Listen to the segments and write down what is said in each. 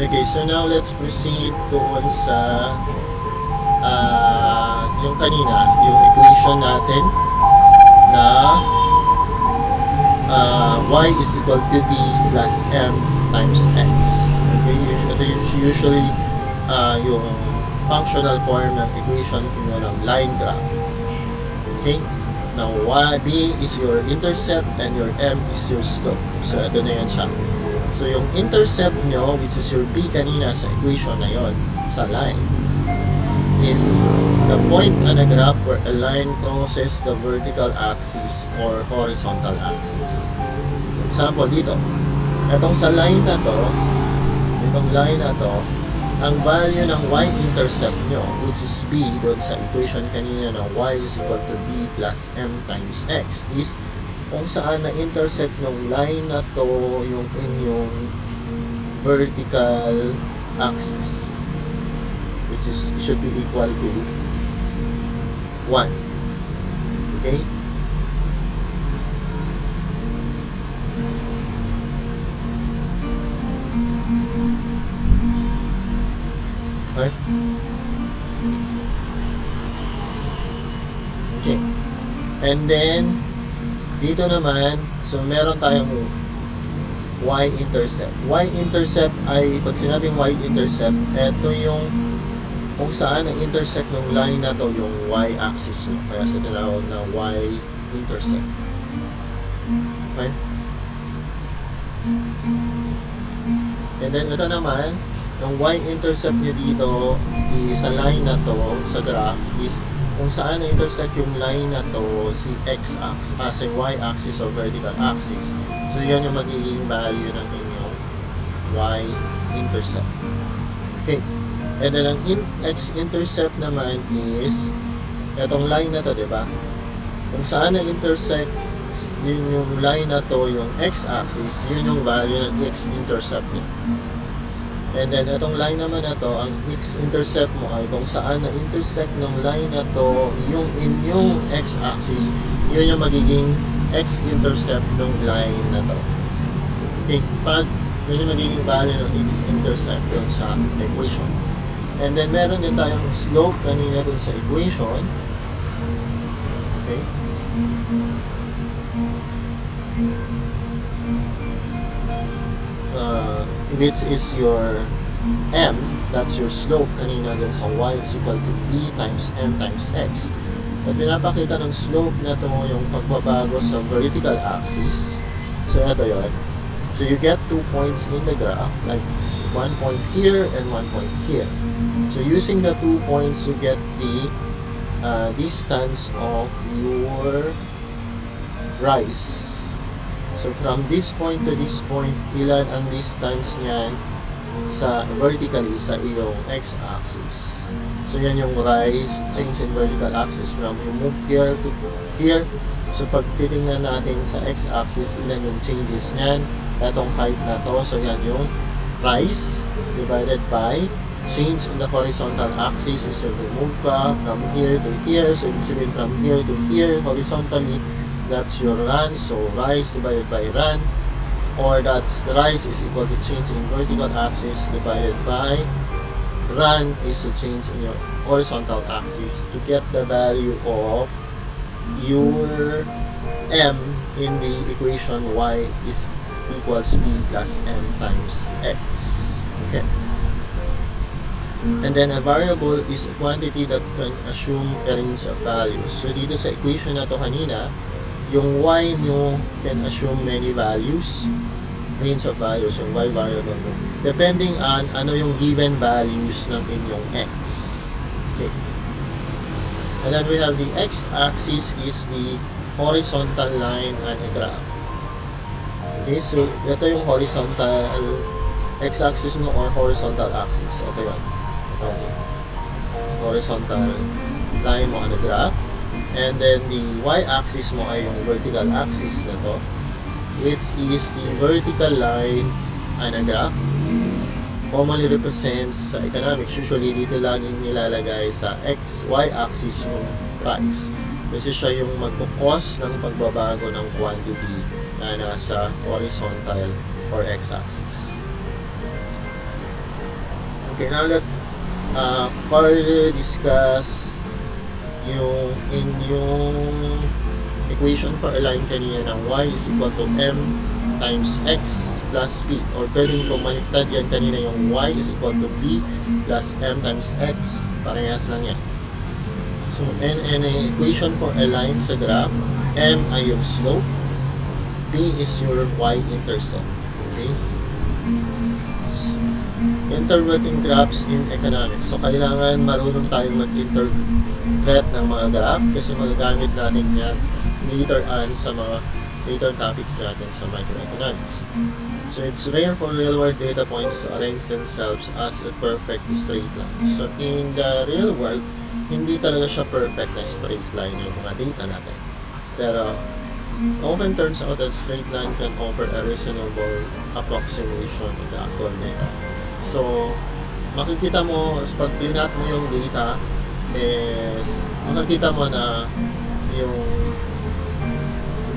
Okay, so now let's proceed doon sa yung kanina, yung equation natin na y is equal to b plus m times x. Okay, ito usually yung functional form ng equation ng line graph. Okay, now b is your intercept and your m is your slope. So ito na yan siya. So yung intercept nyo, which is your b kanina sa equation na yon sa line, is the point on a graph where a line crosses the vertical axis or horizontal axis. Example dito, itong sa line na to, ang value ng y-intercept nyo, which is b doon sa equation kanina na y is equal to b plus m times x, is kung saan na-intersect ng line na to yung inyong vertical axis, which is should be equal to 1. Okay? Okay? Okay. And then dito naman, so meron tayong y-intercept. Y-intercept ay, pag sinabing y-intercept, ito yung kung saan ang intersect ng line na to yung y-axis mo. Kaya sa tinawag na y-intercept. Okay? And then ito naman, yung y-intercept nyo dito sa line na to, sa graph, is kung saan na-intersect yung line na to si x-axis, as a y-axis or vertical axis. So yan yung magiging value ng inyong y-intercept. Okay. And then ang x-intercept naman is itong line na to, diba? Kung saan na-intersect yun yung line na to, yung x-axis, yun yung value ng x-intercept niya. And then itong line naman na to, ang x-intercept mo ay kung saan na-intersect ng line na to yung inyong x-axis, yun yung magiging x-intercept ng line na to. Okay, yun yung magiging value ng x-intercept dun sa equation. And then meron din tayong slope kanina dun sa equation. Okay. This is your m, that's your slope kanina dun sa y is equal to b times m times x. At pinapakita ng slope na to yung pagbabago sa vertical axis. So ito yun. So you get 2 points in the graph, like 1 point here and 1 point here. So using the 2 points, you get the distance of your rise. So from this point to this point, ilan ang distance niyan sa vertically sa iyong x-axis. So yan yung rise, change in vertical axis from you move here to here. So pag titingnan natin sa x-axis, ilan yung changes niyan. Etong height na to, so yan yung rise divided by change in the horizontal axis is yung move ka from here to here. So ibig sabihin from here to here horizontally, that's your run. So rise divided by run, or that's the rise is equal to change in vertical axis divided by run is the change in your horizontal axis to get the value of your m in the equation y is equals b plus m times x. Okay. And then a variable is a quantity that can assume a range of values. So dito sa equation na to kanina, yung y nyo can assume many values, range of values, yung y variable mo, depending on ano yung given values ng inyong x. Okay. And then we have the x-axis is the horizontal line on a graph. Okay, so ito yung horizontal x-axis mo or horizontal axis. Ito yun. Itong horizontal line mo on a graph. And then the y-axis mo ay yung vertical axis na to, which is the vertical line on a graph. Commonly represents sa economics, usually dito laging nilalagay sa y-axis yung price. Kasi siya yung magkukos ng pagbabago ng quantity na nasa horizontal or x-axis. Okay, now let's further discuss yung equation for a line kanina ng y is equal to m times x plus b, or pwedeng pumaliktad yan kanina yung y is equal to b plus m times x, parehas lang yan. So an equation for a line sa graph, m ay yung slope, b is your y-intercept. Okay, interpreting graphs in economics. So kailangan marunong tayong mag-interpret ng mga graph kasi magagamit natin yan later on sa mga later topics natin sa microeconomics. So it's rare for real-world data points to arrange themselves as a perfect straight line. So in the real world, hindi talaga siya perfect na straight line yung mga data natin. Pero often turns out that straight line can offer a reasonable approximation of the actual data. So makikita mo, pag plinat mo yung data, is makikita mo na yung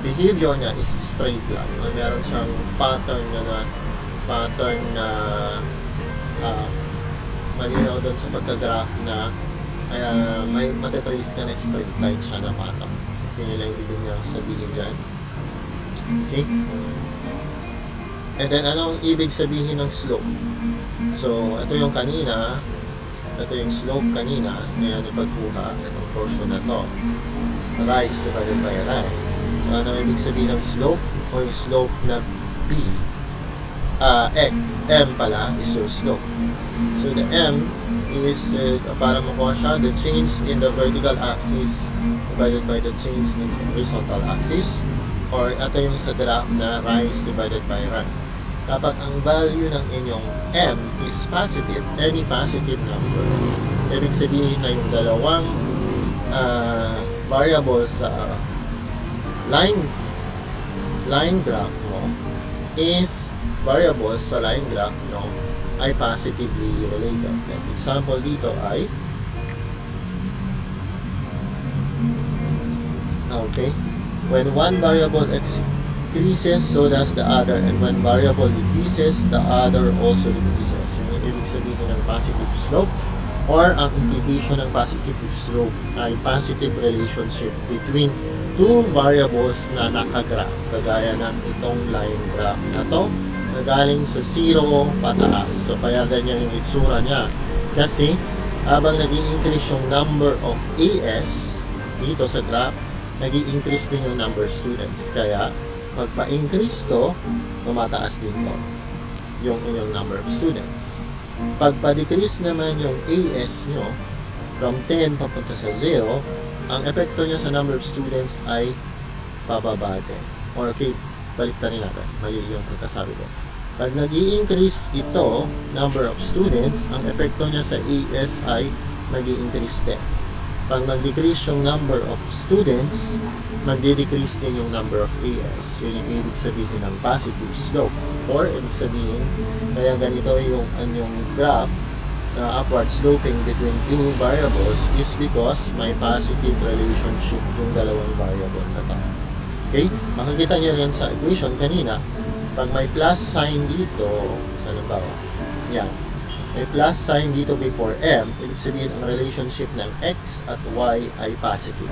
behavior niya is straight line. Meron siyang pattern na malinaw doon sa pagka-graph na may matitrace ka na straight line siya na pattern. Yun lang ibig niya sabihin dyan. Okay? And then, anong ibig sabihin ng slope? So, ito yung kanina. Ito yung slope kanina. Ngayon, ipagkuha. Itong portion na to. Rise divided by line. Ano ibig sabihin ng slope? O yung slope na b. M pala is your slope. So, the m is, para makuha siya, the change in the vertical axis divided by the change in the horizontal axis. Or ito yung sa graph na rise divided by run. Kapag ang value ng inyong m is positive, any positive number, ibig sabihin na yung dalawang variables sa line graph mo is variables sa line graph no ay positively related. Like example dito ay when one variable increases, so does the other, and when variable decreases, the other also decreases. Yung ibig sabihin ng positive slope, or ang implication ng positive slope ay positive relationship between two variables na nakagraph, kagaya ng itong line graph na to na galing sa 0 pataas. So kaya ganyan yung itsura niya, kasi habang nag-i-increase yung number of AS dito sa graph, nag-i-increase din yung number of students. Kaya pag pa-increase to, tumataas din to yung inyong number of students. Pag pa-decrease naman yung AS nyo from 10 papunta sa 0, ang epekto nyo sa number of students ay pababa din. Or okay, baliktarin natin. Mali yung pagkasabi ko. Pag nag-i-increase ito, number of students, ang epekto niya sa AS ay mag-i-increase din. Pag mag-decrease yung number of students, mag-decrease din yung number of AS. Yun yung ibig sabihin ng positive slope. Or ibig sabihin, kaya ganito yung anyong graph na upward sloping between two variables is because may positive relationship yung dalawang variable na to. Okay? Makikita niyo rin sa equation kanina, pag may plus sign dito, sa halimbawa, yan, may plus sign dito before m, ibig sabihin ang relationship ng x at y ay positive.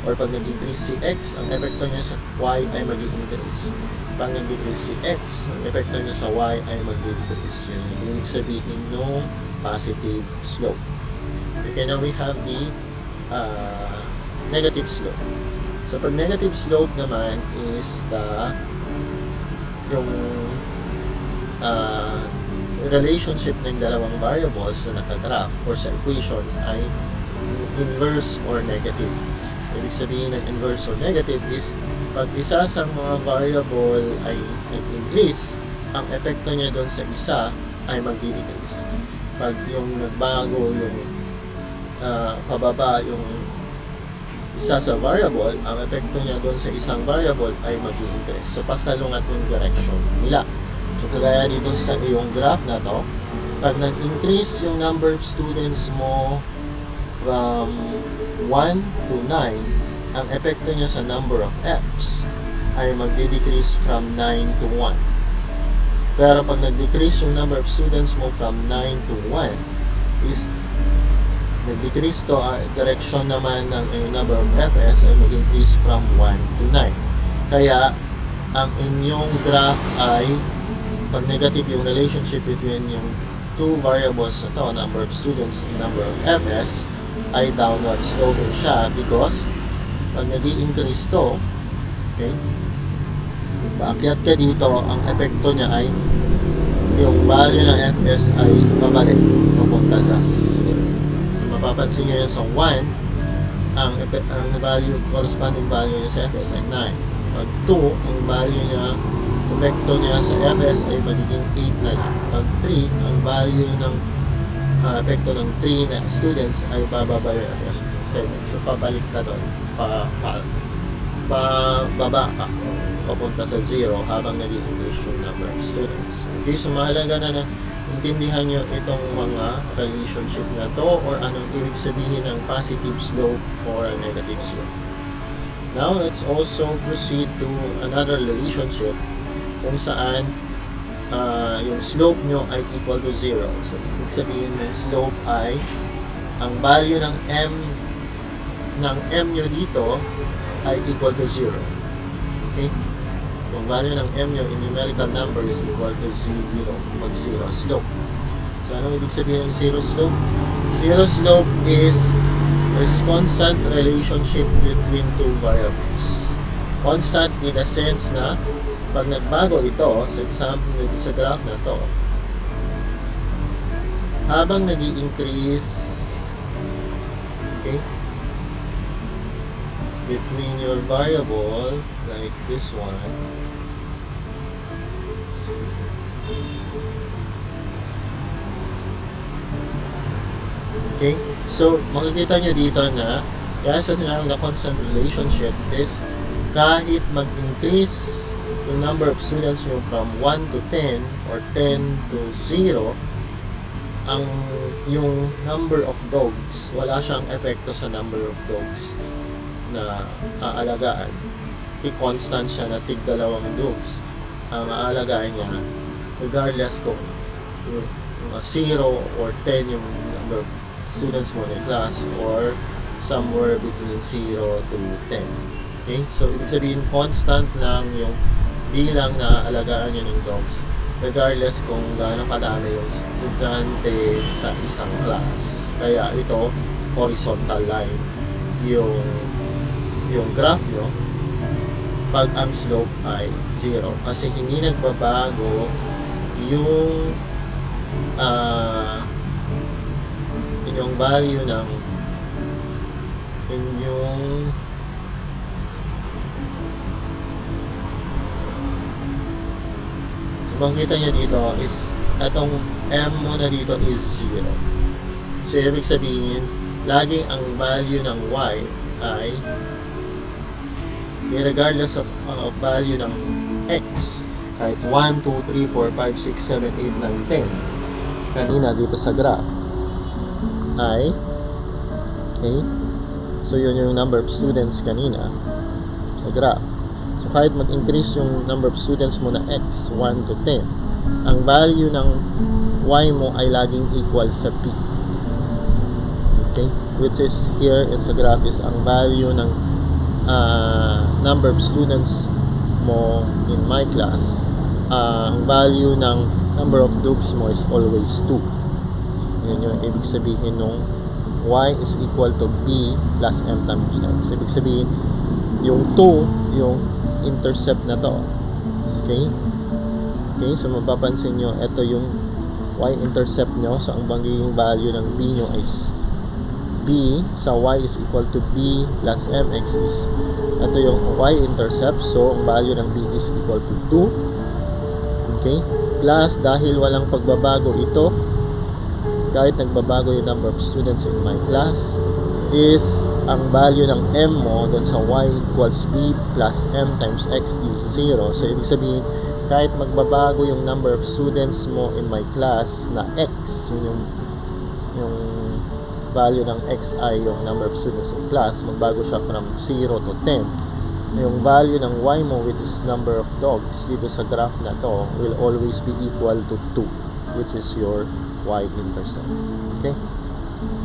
Or pag nag-increase si x, ang epekto niya sa y ay mag-increase. Pag nag-decrease si x, ang epekto niya sa y ay mag-decrease. Yun yung ibig sabihin ng positive slope. Okay, now we have the negative slope. So pag negative slope naman is yung relationship ng dalawang variables na nakagraph or sa equation ay inverse or negative. Ibig sabihin ng inverse or negative is pag isa sa mga variable ay nag-increase, ang epekto niya doon sa isa ay mag-decrease. Pag yung nagbago yung pababa yung isa sa variable, ang epekto niya doon sa isang variable ay mag-increase. So pasalungat yung direction nila. So kagaya dito sa iyong graph na to, pag nag-increase yung number of students mo from 1 to 9, ang epekto niya sa number of Fs ay magde-decrease from 9 to 1. Pero pag nag-decrease yung number of students mo from 9 to 1, is nag-decrease to, direction naman ng number of FS ay mag-increase from 1 to 9. Kaya, ang inyong graph ay, pag negative yung relationship between yung two variables na to, number of students and number of FS, ay downward sloping siya because pag nag-i-increase to, okay, paakyat ka dito, ang epekto niya ay yung value ng FS ay pabalik, papunta sa 0. So, mapapansin nyo yun sa 1, ang value, corresponding value niya sa FS ay 9. Pag 2, ang value niya, epekto niya sa FS ay magiging 8 na yan. Pag 3, ang value ng epekto ng 3 na students ay bababa yung FS ng 7. So, pabalik ka doon, pababa ka, papunta sa 0 habang nag-increase yung number of students. Okay, so mahalaga na intindihan nyo itong mga relationship na to or anong ibig sabihin ng positive slope or negative slope. Now, let's also proceed to another relationship kung saan yung slope nyo ay equal to 0. So, ibig sabihin ng slope ay ang value ng m nyo dito ay equal to 0. Okay? Yung value ng m nyo in numerical number is equal to 0 pag 0 slope. So, anong ibig sabihin ng 0 slope? 0 slope is there's constant relationship between two variables. Constant in the sense na pag nagbago ito, sa example sa graph na to, habang nag-i-increase, okay, between your variable like this one, okay, so makikita nyo dito na kaya sa tinawag na constant relationship is kahit mag-increase yung number of students nyo from 1 to 10 or 10 to 0, yung number of dogs, wala siyang epekto sa number of dogs na aalagaan. I-constant siya na tig 2 dogs ang aalagaan niya regardless kung 0 or 10 yung number of students mo in class or somewhere between 0 to 10. Okay? So, ibig sabihin constant lang yung bilang na alagaan nyo ng dogs regardless kung gaano kadami yung estudyante sa isang class. Kaya ito, horizontal line yung graph nyo pag ang slope ay 0 kasi hindi nagbabago yung inyong value ng inyong makikita nyo dito is itong m mo na dito is 0. So, ibig sabihin, laging ang value ng y ay regardless of value ng x, kahit 1, 2, 3, 4, 5, 6, 7, 8, 9, 10 kanina dito sa graph ay okay, so yun yung number of students kanina sa graph. So, kahit mag-increase yung number of students mo na x, 1 to 10, ang value ng y mo ay laging equal sa p. Okay? Which is here in sa graph is ang value ng number of students mo in my class. Ang value ng number of dogs mo is always 2. Yun yung ibig sabihin nung y is equal to b plus m times x. Ibig sabihin, yung 2, yung intercept na to. Okay? Okay, so mapapansin nyo, ito yung y-intercept nyo. So, ang magiging value ng b nyo is b sa y is equal to b plus mx is ito yung y-intercept. So, ang value ng b is equal to 2. Okay? Plus, dahil walang pagbabago ito, kahit nagbabago yung number of students in my class, is ang value ng m mo doon sa y equals b plus m times x is 0. So, ibig sabihin, kahit magbabago yung number of students mo in my class na x, yun yung value ng x ay yung number of students in class, magbago siya from 0 to 10. yung value ng y mo, which is number of dogs dito sa graph na to, will always be equal to 2, which is your y-intercept. Okay?